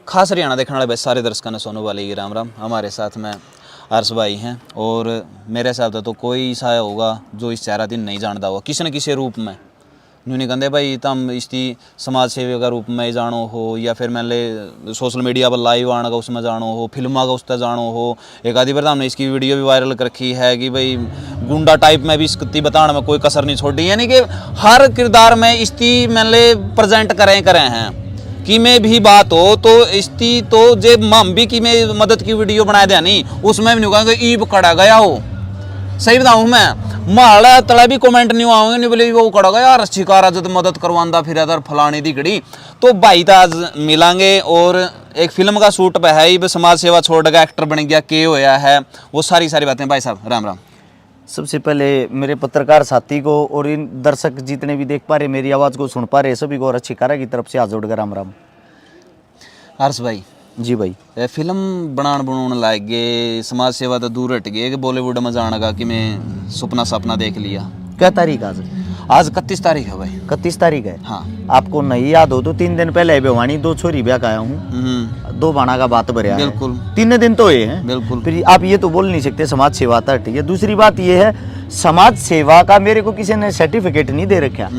खास हरियाणा देखने वाले सारे दर्शकों ने सोनू वाले की राम राम। हमारे साथ में हर्ष भाई हैं और मेरे हिसाब से तो कोई ऐसा होगा जो इस चेहरा दिन नहीं जानता होगा किसी न किसी रूप में। यूँ नहीं कहते भाई तुम इसकी समाज सेवी का रूप में जानो हो या फिर मैंने सोशल मीडिया पर लाइव आने का उसमें जानो हो, फिल्मा का उसमें जानो हो। एक आधी बार हमने इसकी वीडियो भी वायरल कर रखी है कि भाई गुंडा टाइप में भी इसकी बताने में कोई कसर नहीं छोड़ी, यानी कि हर किरदार में इसकी मैंने प्रेजेंट करें हैं कि में भी बात हो तो इसकी तो जे हम भी कि में मदद की वीडियो बनाए दे नहीं उसमें भी नहीं कहूँगा ईब कड़ा गया हो। सही बताऊँ मैं माला तला भी कमेंट नहीं आऊंगे नहीं बोले वो कड़ा गया यार शिकारा जब मदद करवांदा फिर अदर फलानी दिगड़ी। तो भाई तो आज मिलांगे और एक फिल्म का शूट पे है ही समाज सेवा छोड़ गया एक्टर बन गया के होया है वो सारी बातें। भाई साहब राम राम। सबसे पहले मेरे पत्रकार साथी को और इन दर्शक जितने भी देख पा रहे मेरी आवाज़ को सुन पा रहे सभी को और अच्छी कारा की तरफ से हाथ जोड़ कर राम राम। हर्ष भाई जी भाई, फिल्म बनाने लायक गए समाज सेवा तो दूर हट गए कि बॉलीवुड में जाने का कि मैं सपना देख लिया। क्या तारीख आज 31 तारीख है भाई। 31 तारीख है। हाँ आपको नहीं याद हो तो 3 दिन पहले भिवानी 2 छोरी ब्याह का आया हूँ, 2 बाणा का बात भरया है। बिल्कुल 3 दिन तो ये हैं। बिल्कुल फिर आप ये तो बोल नहीं सकते समाज सेवा था, ठीक है। दूसरी बात ये है समाज सेवा का मेरे को किसी ने सर्टिफिकेट नहीं दे रखा।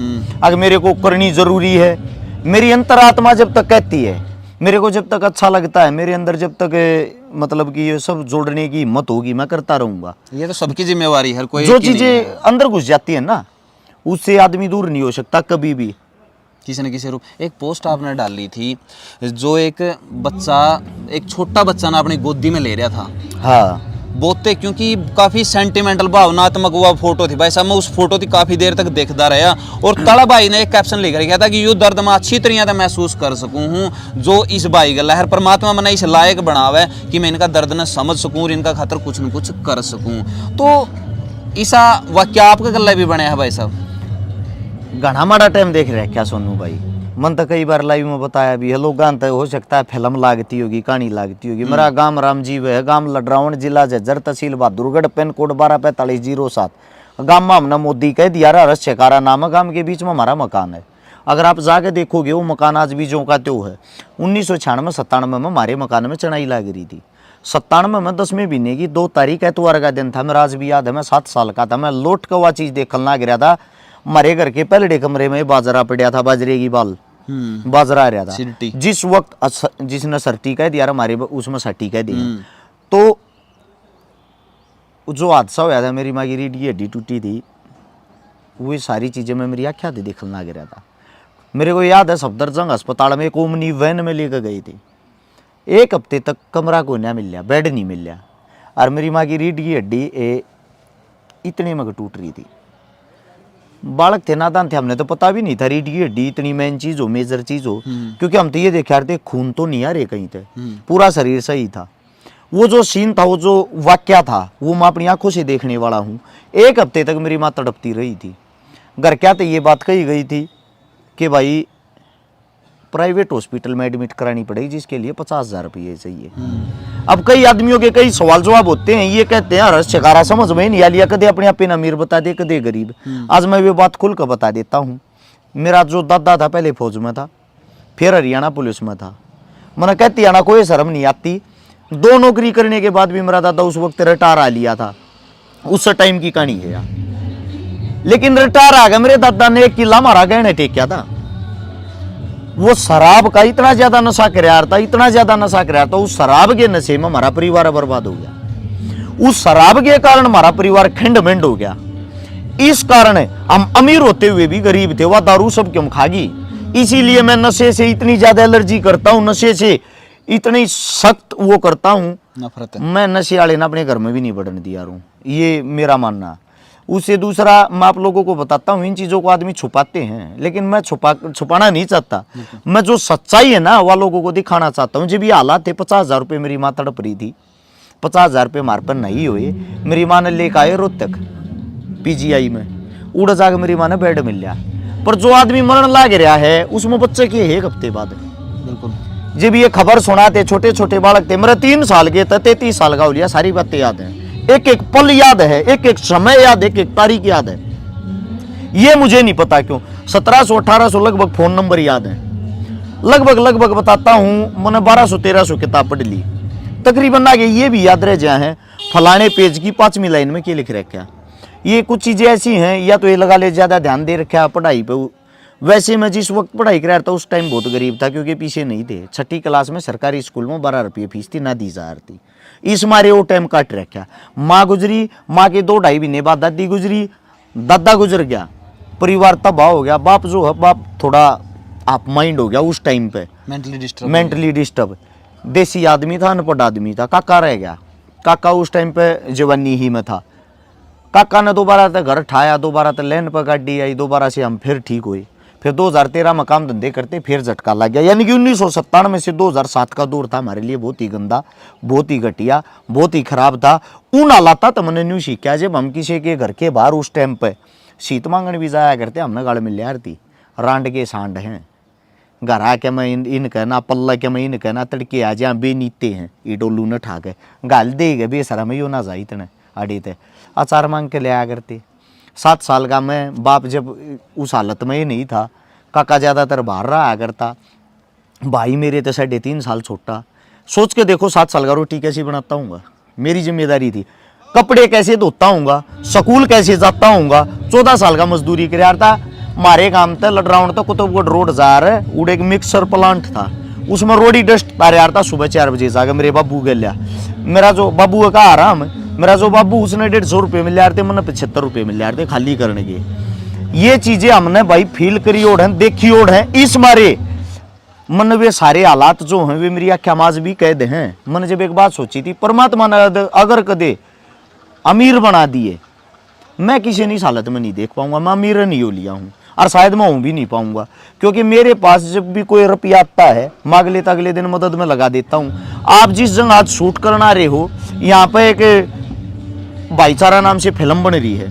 अगर मेरे को करनी जरूरी है, मेरी अंतरात्मा जब तक कहती है, मेरे को जब तक अच्छा लगता है, मेरे अंदर जब तक मतलब कि ये सब जोड़ने की हिम्मत होगी मैं करता रहूंगा। ये तो सबकी जिम्मेवारी है, कोई जो चीजें अंदर घुस जाती है ना उससे आदमी दूर नहीं हो सकता कभी भी किसी न किसी रूप। एक पोस्ट आपने डाली थी जो एक बच्चा एक छोटा बच्चा ना अपनी गोदी में ले रहा था। हाँ बोते क्योंकि काफी सेंटिमेंटल भावनात्मक हुआ फोटो थी भाई साहब। मैं उस फोटो की काफी देर तक देखता रहा और तड़ा भाई ने एक कैप्शन लिख रखा था कि यो दर्द मैं अच्छी तरह से महसूस कर सकूं हूँ जो इस भाई का लहर परमात्मा मैंने इस लायक बनावे कि मैं इनका दर्द न समझ सकूं और इनका खातर कुछ न कुछ कर सकूं। तो ऐसा वाक्य आपका गला भी बने है भाई साहब। घना माड़ा टाइम देख रहे हैं क्या सोनू भाई। मन तो कई बार लाइव में बताया भी है, लोग गान हो सकता है फिल्म लागती होगी कहानी लागती होगी। मेरा गांव रामजीव है, गांव लडरावण, जिला झज्जर, तहसील बहादुरगढ़, पिन कोड 124507। गांव में हमने मोदी कह दिया रहा शेकारा नाम है, गांव के बीच में हमारा मकान है। अगर आप जाके देखोगे वो मकान आज भी जो का त्यो है। 1996-97 में हमारे मकान में चढ़ाई लाग रही थी। 97 में 10वें महीने की 2 तारीख एतवार का दिन था। मेरा आज भी याद है, मैं 7 साल का था। मैं लौट कर वह चीज़ देखने लग रहा था। हमारे घर के पहले कमरे में बाजरा पड़ा था, बाजरे की बाल बाजरा आ रहा था। जिस वक्त जिसने सर्टी कह दिया हमारे उसमें सर्टी कह दिया। तो जो हादसा हुआ था मेरी माँ की रीढ़ की हड्डी टूटी थी, वो सारी चीज़ें मैं मेरी आँखें देखने लग रहा था। मेरे को याद है सफदरजंग अस्पताल में एक ओमनी वैन में लेकर गई थी। 1 हफ्ते तक कमरा को नहीं मिल रहा, बेड नहीं मिल रहा और मेरी माँ की रीढ़ की हड्डी इतने में टूट रही थी। बालक थे, नादान थे, हमने तो पता भी नहीं था रीढ़ की हड्डी इतनी मेन चीज हो, मेजर चीज हो। क्योंकि हम तो ये देख रहे थे खून तो नहीं आ रहे कहीं थे, पूरा शरीर सही था। वो जो सीन था, वो जो वाक्या था, वो मैं अपनी आंखों से देखने वाला हूँ। 1 हफ्ते तक मेरी माँ तड़पती रही थी। घर क्या तो ये बात कही गई थी कि भाई प्राइवेट हॉस्पिटल में एडमिट करानी पड़ेगी जिसके लिए 50,000 रुपये चाहिए। अब कई आदमियों के कई सवाल जवाब होते हैं, ये कहते हैं हर्ष शेकारा समझ में नहीं आ लिया, कदे अपने आप अमीर बता दे कदे गरीब। आज मैं ये बात खुल कर बता देता हूँ। मेरा जो दादा था पहले फौज में था, फिर हरियाणा पुलिस में था। मैंने कहती आना कोई शर्म नहीं आती। 2 नौकरी करने के बाद भी मेरा दादा उस वक्त रिटायर आ लिया था। उस टाइम की कहानी है यार। लेकिन रिटायर आ गया मेरे दादा ने 1 किला हमारा गहने टेकिया था। वो शराब का इतना ज्यादा नशा करार था, इतना ज्यादा नशा करार था। उस शराब के नशे में हमारा परिवार बर्बाद हो गया। उस शराब के कारण हमारा परिवार खंड-मंड हो गया। इस कारण हम अमीर होते हुए भी गरीब थे। वह दारू सब क्यों खागी। इसीलिए मैं नशे से इतनी ज्यादा एलर्जी करता हूँ, नशे से इतनी सख्त वो करता हूँ, नफरत। मैं नशे वाले ना अपने घर में भी नहीं बढ़ने दिया हूँ, ये मेरा मानना। उससे दूसरा मैं आप लोगों को बताता हूँ, इन चीज़ों को आदमी छुपाते हैं, लेकिन मैं छुपाना नहीं चाहता। मैं जो सच्चाई है ना वह लोगों को दिखाना चाहता हूँ। जब ये हालात थे 50,000 रुपये मेरी माँ तड़प रही थी, 50,000 रुपये हमारे पर नहीं हुए। मेरी माँ ने लेकर आए रोहतक PGI में, उड़ जाकर मेरी माँ ने बेड मिल लिया। पर जो आदमी मरण लाग रहा है उसमें बच्चे के 1 हफ्ते बाद बिल्कुल जब ये खबर सुनाते, छोटे छोटे बालक थे, मेरे 3 साल के थे, 33 साल का हो लिया। सारी बातें याद हैं, एक एक पल याद है, एक एक समय याद, एक एक तारीख याद है। ये मुझे नहीं पता क्यों। 1700 1800 लगभग फोन नंबर याद है। लगभग बताता हूँ, मैंने 1200-1300 किताब पढ़ ली तकरीबन। आगे ये भी याद रह जाए हैं फलाने पेज की 5वीं लाइन में क्या लिख रखा है। ये कुछ चीज़ें ऐसी हैं, या तो ये लगा ले ज़्यादा ध्यान दे रखा है पढ़ाई पे। वैसे मैं जिस वक्त पढ़ाई कर रहा था उस टाइम बहुत गरीब था, क्योंकि पीछे नहीं थे। 6ठी क्लास में सरकारी स्कूल में 12 रुपये फीस थी, ना 10,000 थी। इस मारे वो टाइम काट रखा। माँ गुजरी, माँ के 2-2.5 महीने बाद दादी गुजरी, दादा गुजर गया, परिवार तबाह हो गया। बाप जो है, बाप थोड़ा आप माइंड हो गया उस टाइम पे, मेंटली डिस्टर्ब। देसी आदमी था, अनपढ़ आदमी था। काका रह गया। काका उस टाइम पे जवानी ही में था। काका ने दोबारा तो घर ठाया, दोबारा तो लैंड पर गाड़ी आई, दोबारा से हम फिर ठीक हुए। फिर 2013 में काम धंधे करते फिर झटका लग गया। यानी कि 1997 से 2007 का दौर था हमारे लिए बहुत ही गंदा, बहुत ही घटिया, बहुत ही खराब था। उन हालात तो मैंने न्यू सीखा जब हम किसी के घर के बाहर उस टाइम पे शीत मांगने भी जाया करते, हमने गाड़ मिल यार थी रांड के सांड हैं। घर आके मैं इन कहना, पल्ला के मैं इन कहना, तड़के आ जा बेनीते हैं ये डोलू न ठा के गाल दे गए बेसरा में यो ना जाई तने अड़ी थे अचार मांग के ले आया करते। 7 साल का मैं बाप जब उस हालत में ही नहीं था। काका ज़्यादातर बाहर रहा करता, भाई मेरे तो 3.5 साल छोटा। सोच के देखो 7 साल का रोटी कैसे बनाता हूँगा, मेरी जिम्मेदारी थी। कपड़े कैसे धोता हूँगा, स्कूल कैसे जाता हूँगा। 14 साल का मजदूरी कर रहा था। मारे काम था लडराउंड तो कुतुबगढ़ रोड जा रहे, उड़े एक मिक्सर प्लांट था, उसमें रोडी डस्ट तारे यार था। सुबह 4 बजे जाकर मेरे बाबू के लिया, मेरा जो बाबू का आराम, मेरा जो बाबू उसने 150 रुपये मिल रहे थे, मैंने 75 रुपये मिल रहे थे खाली करने के। ये चीजें हमने भाई फील करी ओढ़ हैं, देखी ओढ़ हैं। इस मारे मन वे सारे हालात जो हैं वे मेरी आख्या माज भी कैद हैं। मैंने जब एक बात सोची थी, परमात्मा ने अगर कदे अमीर बना दिए, मैं किसी नहीं हालत में नहीं देख पाऊंगा। मैं अमीर नहीं हो लिया हूँ और शायद मैं हूँ भी नहीं पाऊंगा, क्योंकि मेरे पास जब भी कोई रुपया आता है मांग लेता, अगले दिन मदद में लगा देता हूँ। आप जिस जगह आज शूट करना रहे हो, यहाँ पे एक भाईचारा नाम से फिल्म बन रही है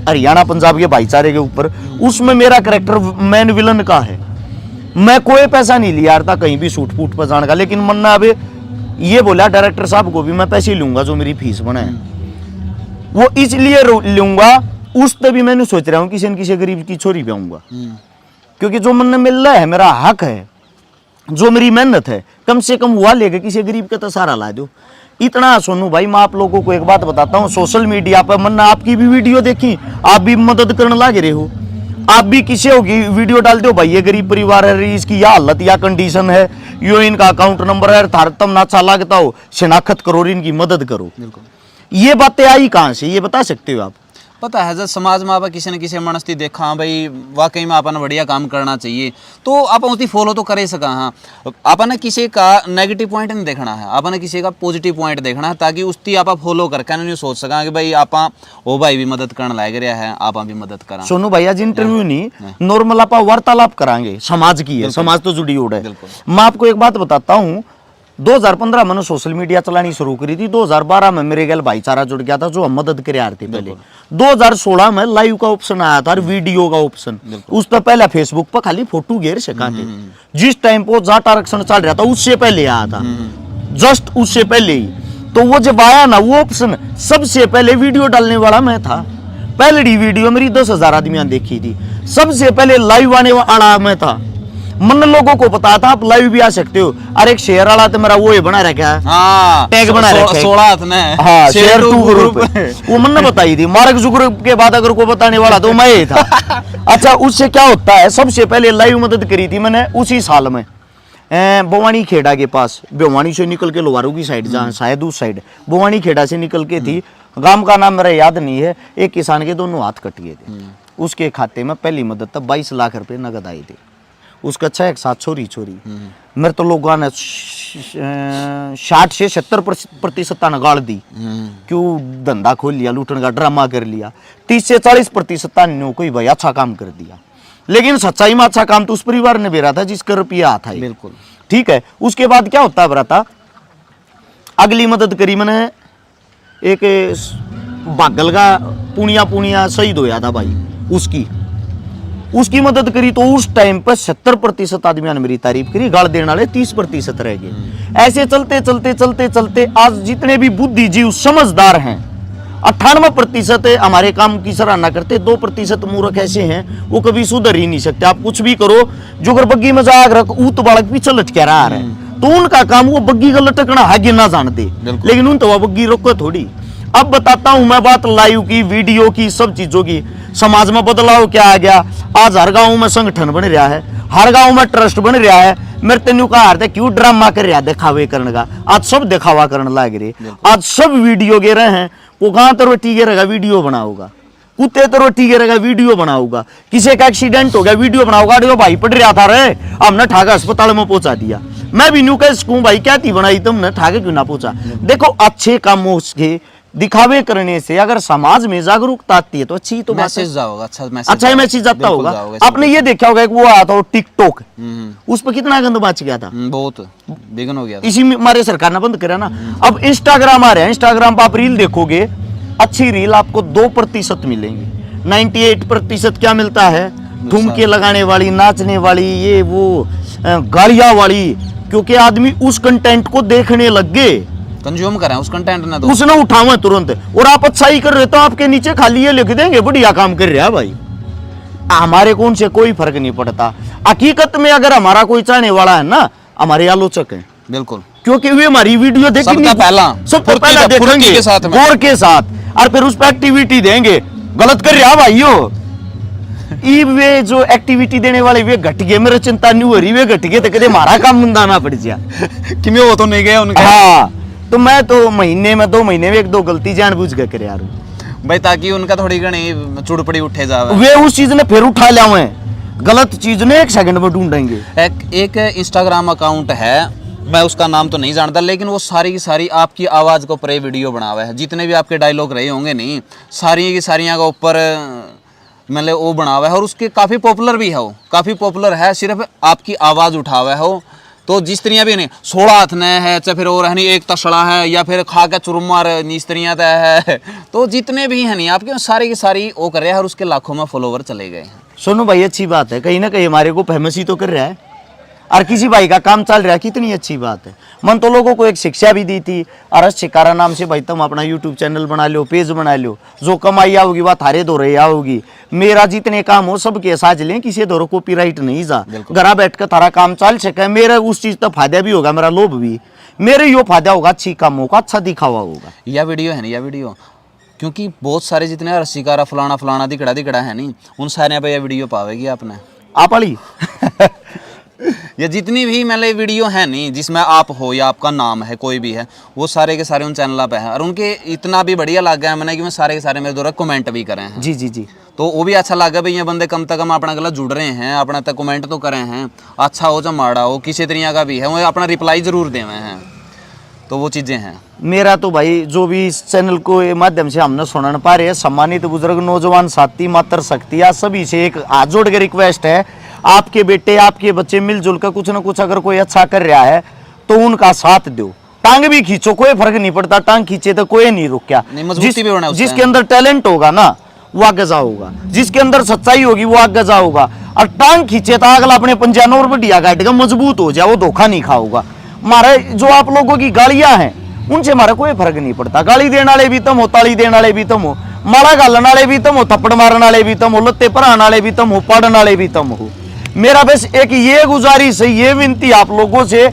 हरियाणा पंजाब के भाईचारे के ऊपर, उसमें मेरा कैरेक्टर मैन विलन का है। मैं कोई पैसा नहीं लिया था कहीं भी शूट फूट पर जाने का, लेकिन मन्ना अब ये बोला डायरेक्टर साहब को भी मैं पैसे लूंगा जो मेरी फीस बनाए, वो इसलिए लूंगा। उस तभी मैंने सोच रहा हूँ किसी न किसी गरीब की छोरी पे आऊंगा, क्योंकि जो मन मिल रहा है मेरा हक है, जो मेरी मेहनत है कम से कम हुआ लेके किसी गरीब का तो सहारा ला दो। इतना सोनू भाई मैं आप लोगों को एक बात बताता हूँ, सोशल मीडिया पर मन्ना आपकी भी वीडियो देखी, आप भी मदद करने लगे रहे हो, आप भी किसी होगी वीडियो डालते हो भाई ये गरीब परिवार है, इसकी या हालत या कंडीशन है, यो इनका अकाउंट नंबर है, थार तम ना अच्छा लगता हो शिनाख्त करो और इनकी मदद करो। ये बातें आई कहाँ से, ये बता सकते हो आप? पता है जब समाज में आप किसी न किसी मनस्ती देखा हाँ भाई वाकई में अपन बढ़िया काम करना चाहिए, तो आप उसकी फॉलो तो कर ही सका। हाँ अपन किसी का नेगेटिव पॉइंट नहीं देखना है, अपन किसी का पॉजिटिव पॉइंट देखना है, ताकि उसकी आप फॉलो करके नहीं सोच सका कि भाई आप ओ भाई भी मदद करने लायक रहा है, आप भी मदद करा। सोनू भैया जी इंटरव्यू नहीं नॉर्मल आप वार्तालाप कराएंगे, समाज की है, समाज तो जुड़ी उड़ है। मैं आपको एक बात बताता हूँ, 2015 मैंने सोशल मीडिया चलानी शुरू करी थी, 2012 में मेरे गैल भाईचारा जुड़ गया था जो हम मदद करे आ रहे थे पहले। 2016 में लाइव का ऑप्शन आया था और वीडियो का ऑप्शन, उस पर पहले फेसबुक पर खाली फोटो घेर सका थे। जिस टाइम पर जाट आरक्षण चल रहा था उससे पहले आया था, जस्ट उससे पहले ही। तो वो जब आया ना वो ऑप्शन, सबसे पहले वीडियो डालने वाला मैं था। पहली वीडियो मेरी 10,000 आदमियां देखी थी, सबसे पहले लाइव आने वाला मैं था। मन लोगों को पता था आप लाइव भी आ सकते हो। अरे एक शेयर वाला तो मेरा वो ही बना रखा है, हाँ, टैग बना रखा है 16 ने, हाँ, शेयर 2 ग्रुप वो मन ने बताई थी। मार्क जुकरबर्ग के बाद अगर को बताने वाला तो मैं ही था। अच्छा उससे क्या होता है, सबसे पहले लाइव मदद करी थी मैंने उसी साल में भवानी खेड़ा के पास, भवानी से निकल के लोहारू की साइड जहाँ शायद उस साइड भवानी खेड़ा से निकल के थी, गांव का नाम मेरा याद नहीं है। एक किसान के दोनों हाथ कट गए थे, उसके खाते में पहली मदद तब 22 लाख रुपए नगद आई थी। उसका 6 एक साथ छोरी मेरे तो लोगों ने 60 से 70% गाड़ दी, क्यों धंधा खोल लिया, लूटने का ड्रामा कर लिया। 30 से 40% ने कोई भाई अच्छा काम कर दिया, लेकिन सच्चाई में अच्छा काम तो उस परिवार ने बेरा था जिसका रुपया आता है। बिल्कुल ठीक है। उसके बाद क्या होता है था, अगली मदद करी मैंने, एक बागल का पुनिया शहीद होया था भाई, उसकी मदद करी। तो उस टाइम पर 70% आदमियों ने मेरी तारीफ करी, गाड़ देने वाले 30% रह गए। ऐसे चलते चलते चलते चलते आज जितने भी बुद्धिजीवी समझदार हैं, 98% हमारे काम की सराहना करते, 2% मूर्ख ऐसे हैं वो कभी सुधर ही नहीं सकते। आप कुछ भी करो, जो अगर बग्गी में जाग रख ऊत बालक पीछे लटके रहा है तो उनका काम वो बग्गी का लटकना आगे ना जानते, लेकिन उन तो वह बग्गी रोको थोड़ी। अब बताता हूं मैं बात लाइव की, वीडियो की, सब चीजों की। समाज में बदलाव क्या आ गया, आज हर गांव में संगठन बन रहा है, हर गांव में ट्रस्ट बन रहा है। मेरे तेनू कहा था क्यों ड्रामा कर रहा दिखावे करने का, आज सब दिखावा करने लग रहे, आज सब वीडियो गे रहे हैं। वो कहां तो रोटी गे रहेगा वीडियो बनाऊगा, कुत्ते तो रोटी गे रहेगा वीडियो बनाऊगा, किसी का एक्सीडेंट हो गया वीडियो बनाऊगा, अरे भाई पड़ रहा था रे हमने ठाका अस्पताल में पहुंचा दिया। मैं भी न्यू कह सकूं भाई क्या थी बनाई तुमने, ठाके क्यों ना पहुंचा। देखो अच्छे कामों के दिखावे करने से अगर समाज में जागरूकता आती है तो अच्छी तो मैसेज जाओगा, अच्छा मैसेज जाता होगा। आपने ये देखा होगा कि वो आया था टिकटॉक, उस पर कितना गंद मच गया था, बहुत बिगन हो गया था। इसी में हमारे सरकार ने बंद करा ना। अब इंस्टाग्राम आ रहा है, इंस्टाग्राम पर आप रील देखोगे, अच्छी रील आपको 2% मिलेंगी, 98% क्या मिलता है, ठुमके लगाने वाली, नाचने वाली, ये वो गालियां वाली, क्योंकि आदमी उस कंटेंट को देखने लग गए, कंज्यूम करें उस कंटेंट ना, तो उसने उठावा तुरंत। और आप अच्छा ही कर रहे तो आपके नीचे खाली ये लिख देंगे बढ़िया काम कर रहा है भाई। हमारे को उनसे कोई फर्क नहीं पड़ता। हकीकत में अगर हमारा कोई चाहने वाला है ना, हमारे आलोचक हैं, बिल्कुल, क्योंकि वे हमारी वीडियो देखेंगे, सबसे पहला देखेंगे गौर के साथ, और फिर उस पर एक्टिविटी देंगे। गलत कर रहा भाइयों, वे जो एक्टिविटी देने वाले वे घट गए, मेरे चिंता नहीं हो रही, वे घट गए तो कदे हमारा काम मुंदाना पड़ गया कि मैं वो तो नहीं गया उनके। हाँ, तो मैं तो महीने में 2 महीने में 1-2 गलती जानबूझ के करे यार भाई, ताकि उनका थोड़ी घनी चुड़पड़ी उठे जावे, वे उस चीज ने फिर उठा लावे, गलत चीज ने 1 सेकंड में ढूंढेंगे। एक इंस्टाग्राम अकाउंट है, मैं उसका नाम तो नहीं जानता, लेकिन वो सारी की सारी आपकी आवाज को ऊपर वीडियो बनावा है, जितने भी आपके डायलॉग रहे होंगे नहीं, सारी की सारियां का ऊपर मतलब वो बनावा है, और उसके काफी पॉपुलर भी है, वो काफी पॉपुलर है, सिर्फ आपकी आवाज उठावा है वो। तो जिस तरिया भी नहीं 16 हाथ ने है, चाहे फिर और है नहीं एक तसड़ा है, या फिर खा के चुरमार नीस तरिया है, तो जितने भी है नहीं आपके सारी की सारी वो कर रहे हैं, और उसके लाखों में फॉलोवर चले गए हैं। सुनो भाई, अच्छी बात है, कहीं ना कहीं हमारे को फेमस ही तो कर रहा है, और किसी भाई का काम चल रहा है, कितनी अच्छी बात है। मन तो लोगों को एक शिक्षा भी दी थी, और शिकारा नाम से भाई तुम अपना यूट्यूब चैनल बना लो, पेज बना लो, जो कमाई आओगी वह थारे दौरे आओगी, मेरा जितने काम हो सबके साझ लें, किसी दौर कॉपीराइट नहीं जा, घर बैठ कर थारा काम चल सके, मेरा उस चीज का फायदा भी होगा, मेरा लोभ भी, मेरे यो फायदा होगा, अच्छी काम होगा, अच्छा दिखावा होगा। यह वीडियो है नहीं, यह वीडियो क्योंकि बहुत सारे जितने शिकारा फलाना फलाना दिखड़ा है नहीं, उन सारे पे यह वीडियो पावेगी आपने आप वाली या जितनी भी मतलब वीडियो है नहीं जिसमें आप हो या आपका नाम है कोई भी है, वो सारे के सारे उन चैनल पे हैं, और उनके इतना भी बढ़िया लग गया है मैंने कि मैं सारे के सारे मेरे द्वारा कमेंट भी करे हैं। जी जी जी, तो वो भी अच्छा लगा भाई, ये बंदे कम से कम अपना गला जुड़ रहे हैं, अपना तक कमेंट तो करे हैं, अच्छा हो चाहे माड़ा हो, किसी तरीका का भी है, वो अपना रिप्लाई जरूर दे हुए हैं, तो वो चीज़ें हैं। मेरा तो भाई जो भी इस चैनल को माध्यम से हमने सुन पा रहे हैं, सम्मानित बुजुर्ग नौजवान साथी मात्र शक्ति, सभी से एक हाथ जोड़ के रिक्वेस्ट है, आपके बेटे आपके बच्चे मिलजुल कर कुछ ना कुछ अगर कोई अच्छा कर रहा है तो उनका साथ दो, टांग भी खींचो, कोई फर्क नहीं पड़ता, टांग खींचे तो कोई नहीं रुका। जिसके अंदर टैलेंट होगा ना वो आगे जाओगा, जिसके अंदर सच्चाई होगी वो आगे जाओगा, और टांग खींचे तो अगला अपने पंजानो और बढ़िया काट का मजबूत हो जाए, वो धोखा नहीं खाओगा। हमारे जो आप लोगों की गालियां हैं उनसे हमारा कोई फर्क नहीं पड़ता, गाली देने वाले भी तुम हो, ताली देने वाले भी तुम हो, माड़ा गालने वाले भी तुम हो, थप्पड़ मारने वाले भी तुम हो, लत्ते पराने वाले भी तुम हो, पढ़ने वाले भी तुम हो। मेरा बस एक ये गुजारिश है, ये विनती आप लोगों से,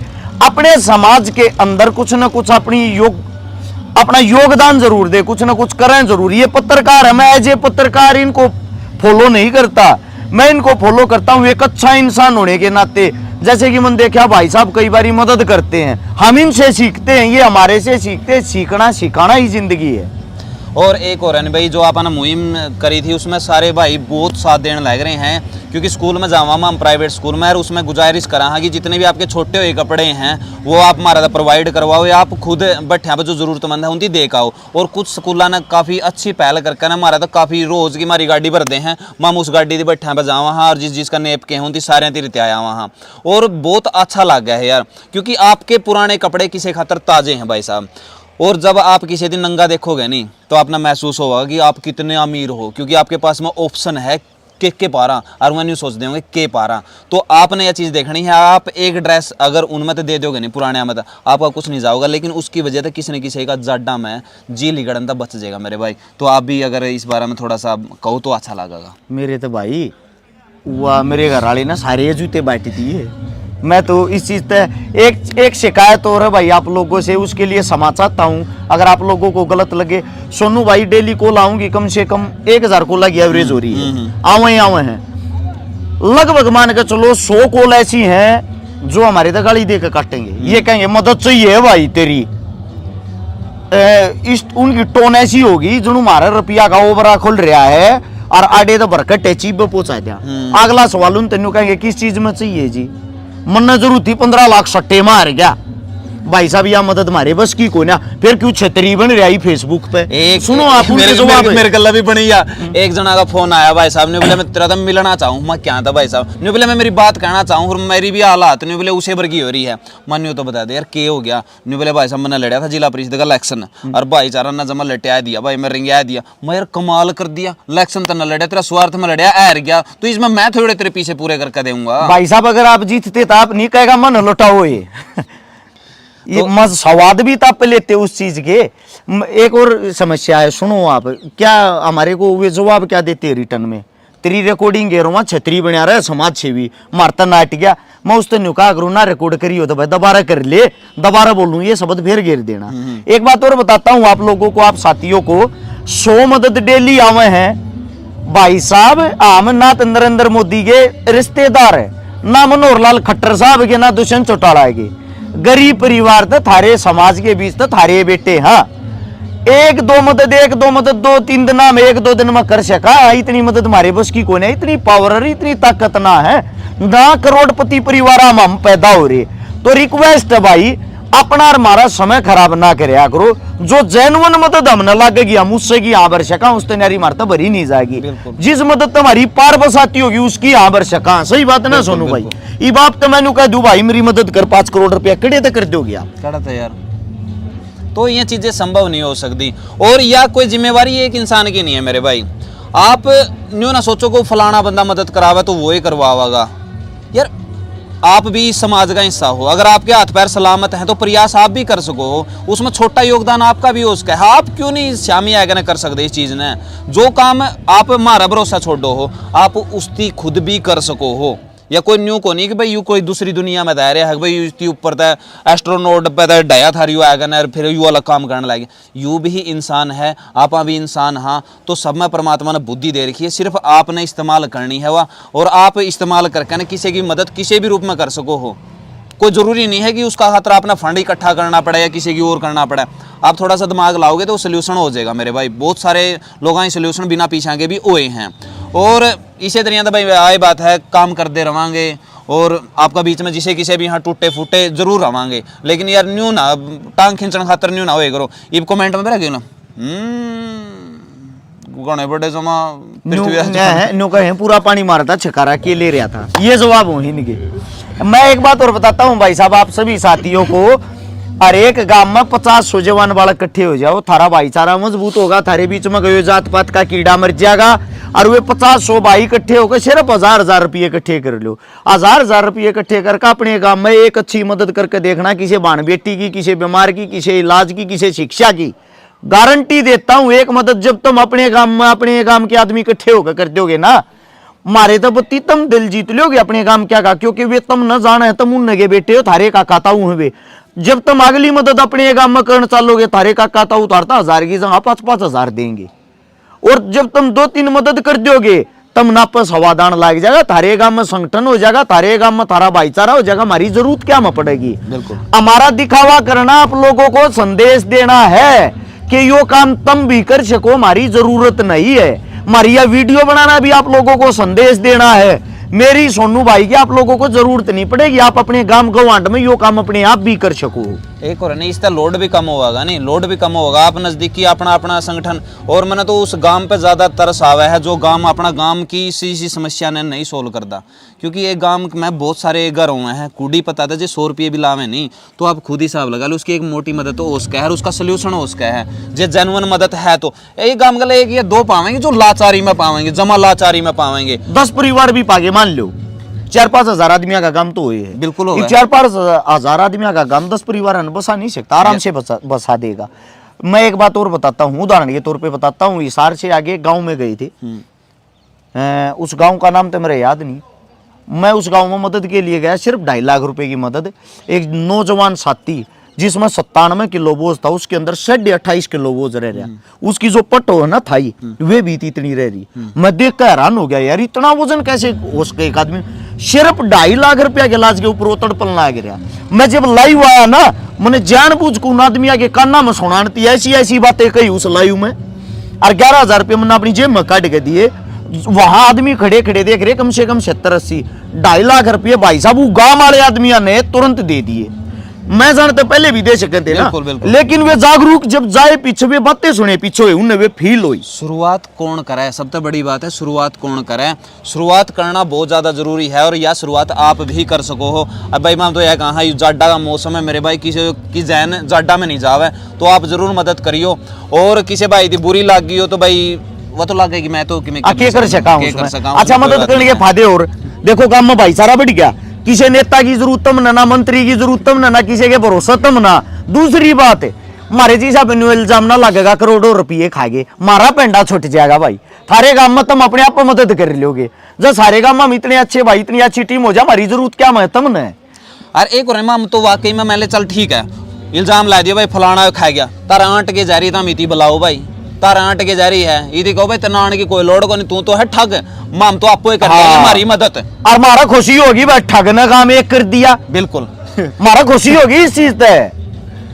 अपने समाज के अंदर कुछ ना कुछ अपना योगदान जरूर दे, कुछ ना कुछ करें जरूर। ये पत्रकार है, मैं एज ए पत्रकार इनको फॉलो नहीं करता, मैं इनको फॉलो करता हूँ एक अच्छा इंसान होने के नाते। जैसे कि मैंने देखा भाई साहब कई बार मदद करते हैं, हम इनसे सीखते हैं, ये हमारे से सीखते हैं, सीखना सिखाना ही जिंदगी है। और एक और है भाई, जो आपने मुहिम करी थी उसमें सारे भाई बहुत साथ देने लग रहे हैं, क्योंकि स्कूल में जावा हम प्राइवेट स्कूल में, और उसमें गुजारिश करा है कि जितने भी आपके छोटे हुए कपड़े हैं वो आप हमारा प्रोवाइड करवाओ, या आप खुद बैठे पर जो जरूरतमंद है उनकी देख आओ। और कुछ स्कूलों ने काफ़ी अच्छी पहल करके ना हमारा तो काफ़ी रोज़ की हमारी गाड़ी भरते हैं, हम उस गाड़ी से बैठे पर जावा हाँ, और जिसका नेप के हैं उनकी सारे तीरते आया वहाँ, और बहुत अच्छा लग गया है यार, क्योंकि आपके पुराने कपड़े किसी खातर ताज़े हैं भाई साहब। और जब आप किसी दिन नंगा देखोगे नहीं तो अपना महसूस होगा कि आप कितने अमीर हो, क्योंकि आपके पास में ऑप्शन है के पारा और वह न्यू सोच देंगे के पारा। तो आपने यह चीज़ देखनी है, आप एक ड्रेस अगर उनमें तो दे दोगे नहीं पुराने में, आपका कुछ नहीं जाओगा, लेकिन उसकी वजह से किसी न किसी का जाडा में जी लिगड़न तक बच जाएगा मेरे भाई। तो आप भी अगर इस बारे में थोड़ा सा कहो तो अच्छा लगेगा। मेरे तो भाई वह मेरे घर वाले ना सारे जूते बांट दिए। मैं तो इस चीज पे एक शिकायत और है भाई आप लोगों से, उसके लिए क्षमा चाहता हूँ अगर आप लोगों को गलत लगे। सोनू भाई डेली कॉल आऊंगी, कम से कम 1000 कॉल की एवरेज हो रही है, आवे हैं लगभग, मान के चलो 100 कॉल ऐसी हैं जो हमारे तक गाली देकर काटेंगे, ये कहेंगे मदद चाहिए भाई तेरी। उनकी टोन ऐसी होगी जो हमारा रुपया का ओवरा खुल रहा है और आडे तो भरकर टेची पे पहुंचा दिया। अगला सवाल उन तेन कहेंगे किस चीज में चाहिए जी, मन जरूर थी 15 लाख सट्टे मार गया भाई साहब, या मदद मारे बस की को ना, फिर क्यों छतरी बन रही फेसबुक पे। एक सुनो आप मेरे गला भी बनी या एक जना का फोन आया भाई साहब ने बोले मैं तेरा तो मिलना चाहूँ। मैं क्या था भाई साहब ने बोले मैं मेरी बात कहना चाहूँ और मेरी भी हालात नहीं बोले उसे वर्गी हो रही है। मन तो बता दे यार के हो गया, नहीं बोले भाई साहब मैंने लड़ा था जिला परिषद का इलेक्शन और भाईचारा ने जमा लटिया दिया भाई, मैं रिंगा दिया, मैं यार कमाल कर दिया, इलेक्शन तो न लड़ा तेरा स्वार्थ में लड़या हार गया, तो इसमें मैं थोड़े तेरे पीछे पूरे करके दूंगा। भाई साहब अगर आप जीतते तो आप नहीं कहेगा मन लौटाओ ये मज स्वाद भी ताप लेते उस चीज के। एक और समस्या है, सुनो आप क्या हमारे को वे जवाब क्या देते हैं रिटर्न में, तेरी रिकॉर्डिंग गेरो छतरी बना रहा है समाज सेवी मारता नाट गया, मैं उस तेन कहा करूँ ना रिकॉर्ड करी हो तो भाई दोबारा कर ले, दोबारा बोलूँ ये शब्द फिर घेर देना। एक बात और बताता हूँ आप लोगों को, आप साथियों को, 100 मदद डेली आवे हैं भाई साहब। हम ना तो नरेंद्र मोदी के रिश्तेदार है, ना मनोहर लाल खट्टर साहब के, ना दुष्यंत चौटाला के, गरीब परिवार तो थारे समाज के बीच तो थारे बेटे। हाँ एक दो मदद 2-3 दिन में 1-2 दिन में कर सका, इतनी मदद हमारे बस की कौन है, इतनी पावर इतनी ताकत ना है, ना करोड़पति परिवार हम पैदा हो रहे। तो रिक्वेस्ट है भाई अपना हमारा समय खराब ना करया करो, जो जेन्युइन मदद हम न लगेगी हम उससे की यहाँ बरसका उस नारी मारता भरी नहीं जाएगी, जिस मदद तुम्हारी पार बसाती होगी उसकी यहाँ बरसका। सही बात है ना सोनू भाई, ये बाप तो मैंने कह दू भाई मेरी मदद कर 5 करोड़ रुपया कड़े तो कर दोगे आप कड़ा था यार। तो ये चीजें संभव नहीं हो सकती, और या कोई जिम्मेवारी एक इंसान की नहीं है मेरे भाई। आप न्यू ना सोचो को फलाना बंदा मदद करावे तो वो ही करवाएगा यार, आप भी समाज का हिस्सा हो, अगर आपके हाथ पैर सलामत हैं तो प्रयास आप भी कर सको, उसमें छोटा योगदान आपका भी हो सके। आप क्यों नहीं शामिल आगे न कर सकते इस चीज़ ने, जो काम आप हमारा भरोसा छोड़ो हो आप उसकी खुद भी कर सको हो। या कोई न्यू को नहीं कि भाई यू कोई दूसरी दुनिया में दायरे है भाई इसके ऊपर तो एस्ट्रोनॉट पे डाया था यू आएगा ना फिर यू अलग काम करने लगे, यू भी इंसान है आप भी इंसान। हाँ तो सब में परमात्मा ने बुद्धि दे रखी है, सिर्फ आपने इस्तेमाल करनी है वह, और आप इस्तेमाल करके ना किसी की मदद किसी भी रूप में कर सको हो। कोई ज़रूरी नहीं है कि उसका खातर अपना फंड इकट्ठा करना पड़े या किसी की और करना पड़े, आप थोड़ा सा दिमाग लाओगे तो सोल्यूशन हो जाएगा मेरे भाई। बहुत सारे लोग सोल्यूशन बिना पीछा के भी हुए हैं, और इसी तरह तो भाई आए बात है काम करते रहेंगे, और आपका बीच में जिसे किसी भी यहाँ टूटे फूटे जरूर रहेंगे, लेकिन यार न्यू ना टांग खींचने खातर न्यू ना हो करो। ये कमेंट में रखे ना गणे बड़े जमा न्यू कहे पूरा पानी मारा था छकारा के ले रहा था, ये जवाब हो इनके। मैं एक बात और बताता हूँ भाई साहब आप सभी साथियों को, हर एक गांव में 50 जवान वाला इकट्ठे हो जाओ, थारा भाईचारा मजबूत होगा, थारे बीच में गयो जात पात का कीड़ा मर जाएगा, और वे 50 भाई इकट्ठे होकर सिर्फ 1000 रुपये इकट्ठे कर लो। 1000 रुपये इकट्ठे करके अपने गांव में एक अच्छी मदद करके देखना, किसी बाण बेटी की, किसी बीमार की, किसी इलाज की, किसी शिक्षा की। गारंटी देता हूं एक मदद जब तुम अपने गांव में अपने गांव के आदमी इकट्ठे होकर कर दोगे ना, मारे तो बत्ती तुम दिल जीत लोगे अपने गांव क्या का, क्योंकि वे तुम न जाने है, तुम उन के बेटे हो, थारे का काता हूं वे। जब तुम अगली मदद अपने गांव में करना चालोगे, थारे का काता उतारता 1000 की जगह 5-5 देंगे, और जब तुम 2-3 मदद कर दोगे तब नापस हवादान लग जाएगा, थारे गांव में संगठन हो जाएगा, थारे गांव में थारा भाईचारा हो जाएगा, हमारी जरूरत क्या में पड़ेगी। बिल्कुल हमारा दिखावा करना आप लोगों को संदेश देना है कि यो काम तुम भी कर सको, हमारी जरूरत नहीं है। हमारी यह वीडियो बनाना भी आप लोगों को संदेश देना है, मेरी सोनू भाई की आप लोगों को जरूरत नहीं पड़ेगी, आप अपने गांव गवांड में यो काम अपने आप भी कर सको। एक और नहीं, इसका लोड भी कम होगा, नहीं लोड भी कम होगा। आप नज़दीकी अपना अपना संगठन, और मैंने तो उस गांव पे ज़्यादा तरस आवा है जो गांव अपना गांव की इसी समस्या ने नहीं सोल्व करता। क्योंकि एक गांव में बहुत सारे घर हुए हैं, कूड़ी पता था जो 100 रुपये भी लावे नहीं, तो आप खुद ही हिसाब लगा लो, उसकी एक मोटी मदद तो उसका है, उसका सोल्यूशन उसका है। जो जेन्युइन मदद है तो एक गांव का एक या दो पावेंगे जो लाचारी में पावेंगे, जमा लाचारी में पावेंगे। 10 परिवार भी पागे, मान लो 4-5 हजार आदमियों का काम तो हुए है। बिल्कुल होगा। 4-5 हजार आदमियों का काम 10 परिवार बसा नहीं सकता, आराम से बसा देगा। मैं एक बात और बताता हूँ, उदाहरण के तौर पे बताता हूँ। हिसार से आगे गांव में गए थे, उस गांव का नाम तो मेरा याद नहीं। मैं उस गांव में मदद के लिए गया, सिर्फ 2.5 लाख रुपए की मदद। एक नौजवान साथी जिसमें 97 किलो बोझ था, उसके अंदर 28.5 किलो बोझ रह रहा। उसकी जो पट्टो है ना थाई, वे भी इतनी रह रही। मैं देख कर हैरान हो गया, यार इतना वजन कैसे हो सके एक आदमी। सिर्फ 2.5 लाख रुपया के इलाज के ऊपर वो तड़पलना आ गया। मैं जब लाइव आया ना, मैंने जानबूझ को उन आदमिया के काना में सुनाती ऐसी ऐसी बातें कही उस लाइव में, और 11,000 रुपये मैंने अपनी जेब में काट के दिए। वहां आदमी खड़े खड़े देख रहे, कम से कम 70-80 2.5 लाख रुपये भाई साहब वो गांव वाले आदमिया ने तुरंत दे दिए। मैं जानते पहले भी दे सकते थे ना, बिल्कुल, बिल्कुल। लेकिन वे जागरूक जब जाए पीछे वे बातें सुने पीछे हुए, उन्हें वे फील हुई। शुरुआत कौन करे, सबसे बड़ी बात है शुरुआत कौन करे। शुरुआत करना बहुत ज़्यादा ज़रूरी है, और यह शुरुआत आप भी कर सको हो। अब भाई मैं तो यह कहा जाडा का मौसम है मेरे भाई, किसी की जैन जाडा में नहीं जावे तो आप ज़रूर मदद करियो। और किसी भाई की बुरी लग गई हो तो भाई वो तो लगेगी, मैं तो कर सका। अच्छा, मदद करने के फायदे और देखो, काम में भाईचारा बढ़ गया। किसी नेता की जरूरत तम ना मंत्री की जरूरत तम ना किसी के भरोसा तम ना। दूसरी बात है, हमारे जी साहब इल्जाम ना लगेगा करोड़ों रुपये खाएंगे, मारा पेंडा छुट जाएगा भाई। थारे गांव में तुम अपने आप मदद कर लोगे, जब सारे गांव में हम इतने अच्छे भाई, इतनी अच्छी टीम हो जाए, हमारी जरूरत क्या है तुम ने। और एक और हम तो वाकई में मैंने चल ठीक है, इल्जाम ला दिया भाई फलाना खा गया, तारा आंट के जा रही था मिति बुलाओ भाई, तारा आंट के जा रही है यदि कहो भाई तना आने की कोई लोड़ को नहीं, तू तो है ठग, माम तो आपको कर देंगे हमारी मदद। और हमारा खुशी होगी भाई, ठग ने काम एक कर दिया। बिल्कुल हमारा खुशी होगी इस चीज से,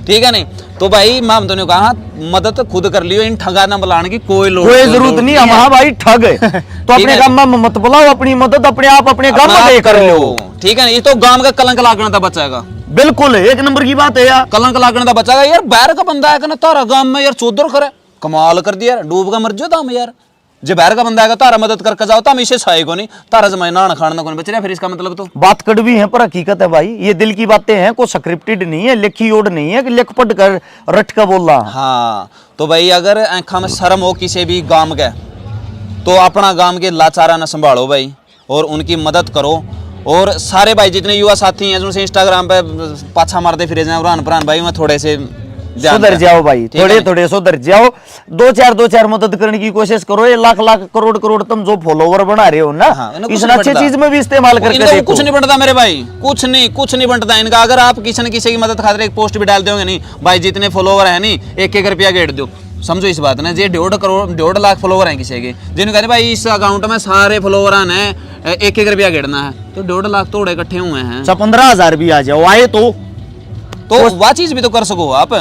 ठीक है नहीं तो भाई माम तो ने कहा मदद खुद कर लियो, इन ठगा ना बुलाने की कोई जरूरत नहीं। हम हाँ भाई ठग तो अपने गांव में मत बुलाओ, अपनी मदद अपने आप अपने गांव में कर लो। ठीक है ना, ये तो गांव का कलंक लागना था बचाएगा। बिल्कुल एक नंबर की बात है यार, कलंक लागना था बचाएगा। यार बाहर का बंदा है ना तारा गांव में यार चौधर करे, कमाल कर दिया यार, डूब का मर जाओ दाम यार। जब बाहर का बंदा आएगा तारा मदद करके जाओ, तो हम इसे सहाय को नहीं, तारा जमाए ना खाना कौन बच रहा, फिर इसका मतलब तो बात कड़वी है पर हकीकत है भाई। ये दिल की बातें हैं, कोई स्क्रिप्टेड नहीं है, लिखी ओड नहीं है कि लिख पढ़ कर रट का बोल रहा। हाँ तो भाई अगर आंखा में शर्म हो किसी भी गांव के, तो अपना गांव के लाचारा न संभालो भाई, और उनकी मदद करो। और सारे भाई जितने युवा साथी हैं जिनसे इंस्टाग्राम पे पाछा मारते फिरे जाए पुरान भाई, मैं थोड़े से सुधर जाओ भाई, थोड़े थोड़े सुधर जाओ। 2-4 मदद करने की कोशिश करो। ये लाख करोड़ तुम जो फॉलोवर बना रहे हो ना, इस अच्छी चीज में भी इस्तेमाल करके देखो। कुछ नहीं बनता मेरे भाई, कुछ नहीं बनता इनका। अगर आप किसी न किसी की मदद खातिर एक पोस्ट भी डाल दोगे नहीं भाई, जितने फॉलोवर है नहीं 1-1 रुपया गेट दो, समझो इस बात ना। ये 1.5 लाख फॉलोवर हैं किसी के, जिन्हें कहते भाई इस अकाउंट में सारे फॉलोवर ने 1-1 रुपया गेटना है, तो 1.5 लाख तोड़े इकट्ठे हुए हैं। 15,000 भी आ जाओ आए तो वह चीज भी तो कर सको आप।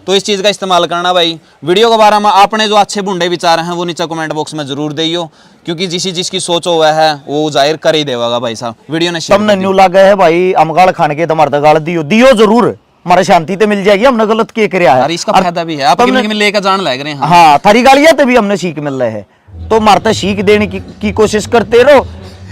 तो इस चीज़ का इस्तेमाल करना भाई। वीडियो के बारे में आपने जो अच्छे बुंडे विचार हैं वो नीचे कमेंट बॉक्स में जरूर दियो, क्योंकि जिसकी सोच हुआ है वो जाहिर कर ही देगा भाई साहब। वीडियो ने तुमने न्यू लगा है भाई, हम गाल खाने के तुम्हारे गाल दियो जरूर, हमारे शांति तो मिल जाएगी। हमने गलत क्या कराया है, इसका फायदा भी है, आप लेकर जान लग रहे हैं। हाँ थारी गालियां तो भी हमने सीख मिल रहा है, तो मारता सीख देने की कोशिश करते रहो।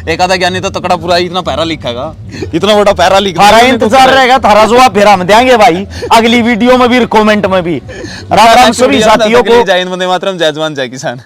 एक आधा ज्ञानी तो तकड़ा पूरा इतना पैरा लिखेगा, इतना बड़ा पैरा लिखा, थारा इंतजार रहेगा, थारा जवाब फिर हम देंगे भाई अगली वीडियो में भी, कमेंट में भी। राम राम सभी साथियों को, जय हिंद, वंदे मातरम, जय जवान जय किसान।